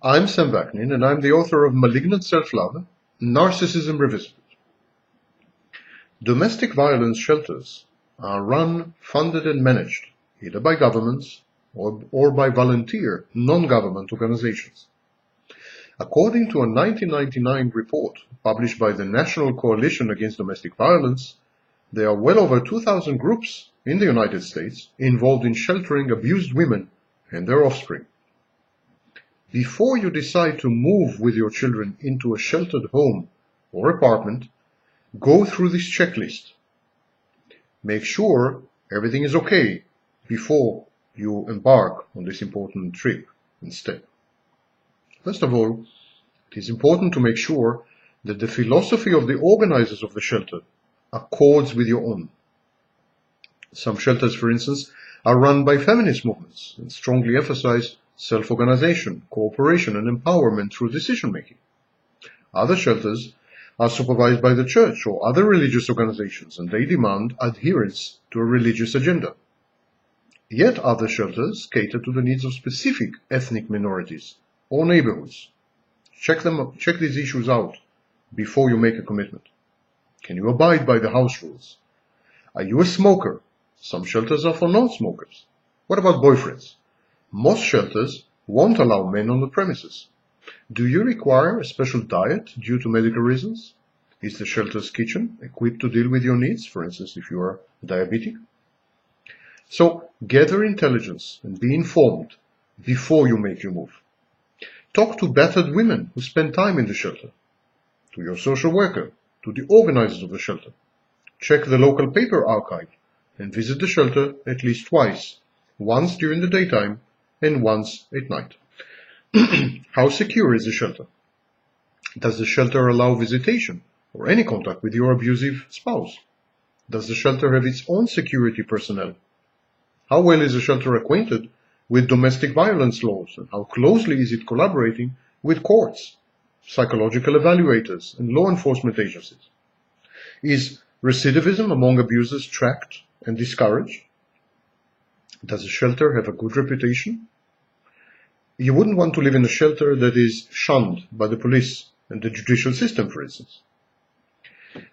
I'm Sam Vaknin, and I'm the author of Malignant Self-Love, Narcissism Revisited. Domestic violence shelters are run, funded, and managed either by governments or by volunteer, non-government organizations. According to a 1999 report published by the National Coalition Against Domestic Violence, there are well over 2,000 groups in the United States involved in sheltering abused women and their offspring. Before you decide to move with your children into a sheltered home or apartment, go through this checklist. Make sure everything is okay before you embark on this important trip and step. First of all, it is important to make sure that the philosophy of the organizers of the shelter accords with your own. Some shelters, for instance, are run by feminist movements and strongly emphasize self-organization, cooperation, and empowerment through decision-making. Other shelters are supervised by the church or other religious organizations, and they demand adherence to a religious agenda. Yet other shelters cater to the needs of specific ethnic minorities or neighborhoods. Check these issues out before you make a commitment. Can you abide by the house rules? Are you a smoker? Some shelters are for non-smokers. What about boyfriends? Most shelters won't allow men on the premises. Do you require a special diet due to medical reasons? Is the shelter's kitchen equipped to deal with your needs, for instance, if you are diabetic? So, gather intelligence and be informed before you make your move. Talk to battered women who spend time in the shelter, to your social worker, to the organizers of the shelter. Check the local paper archive and visit the shelter at least twice, once during the daytime and once at night. How secure is the shelter? Does the shelter allow visitation or any contact with your abusive spouse? Does the shelter have its own security personnel? How well is the shelter acquainted with domestic violence laws, and how closely is it collaborating with courts, psychological evaluators, and law enforcement agencies? Is recidivism among abusers tracked and discouraged? Does the shelter have a good reputation? You wouldn't want to live in a shelter that is shunned by the police and the judicial system, for instance.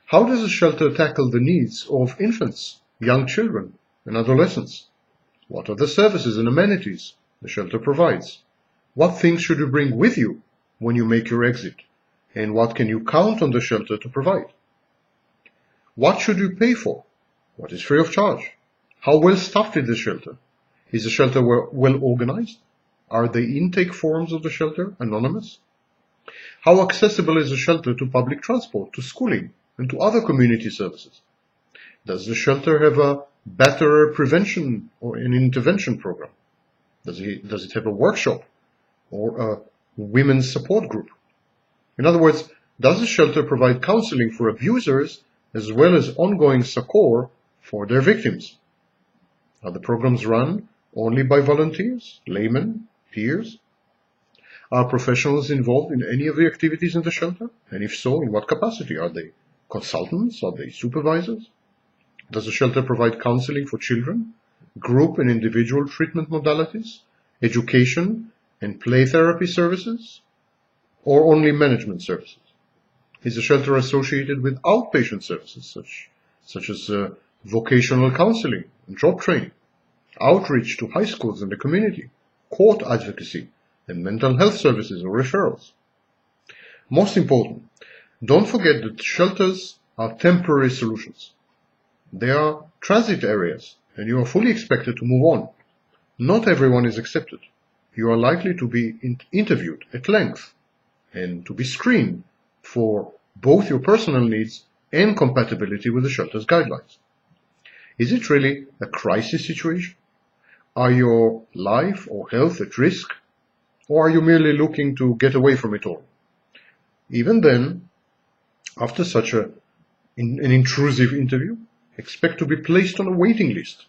How does a shelter tackle the needs of infants, young children, and adolescents? What are the services and amenities the shelter provides? What things should you bring with you when you make your exit? And what can you count on the shelter to provide? What should you pay for? What is free of charge? How well staffed is the shelter? Is the shelter well organized? Are the intake forms of the shelter anonymous? How accessible is the shelter to public transport, to schooling, and to other community services? Does the shelter have a better prevention or an intervention program? Does it have a workshop or a women's support group? In other words, does the shelter provide counseling for abusers as well as ongoing succor for their victims? Are the programs run only by volunteers, laymen, peers? Are professionals involved in any of the activities in the shelter? And if so, in what capacity? Are they consultants? Are they supervisors? Does the shelter provide counseling for children, group and individual treatment modalities, education and play therapy services, or only management services? Is the shelter associated with outpatient services such as vocational counseling and job training, outreach to high schools and the community, court advocacy, and mental health services or referrals? Most important, don't forget that shelters are temporary solutions. They are transit areas, and you are fully expected to move on. Not everyone is accepted. You are likely to be interviewed at length and to be screened for both your personal needs and compatibility with the shelter's guidelines. Is it really a crisis situation? Are your life or health at risk? Or are you merely looking to get away from it all? Even then, after such an intrusive interview, expect to be placed on a waiting list.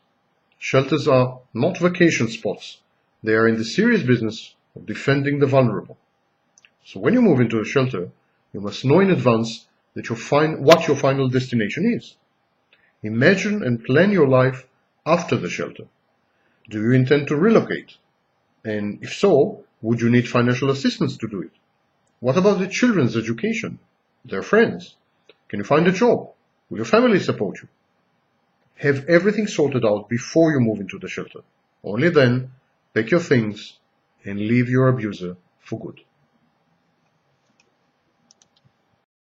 Shelters are not vacation spots. They are in the serious business of defending the vulnerable. So when you move into a shelter, you must know in advance that what your final destination is. Imagine and plan your life after the shelter. Do you intend to relocate? And if so, would you need financial assistance to do it? What about the children's education? Their friends? Can you find a job? Will your family support you? Have everything sorted out before you move into the shelter. Only then, pack your things and leave your abuser for good.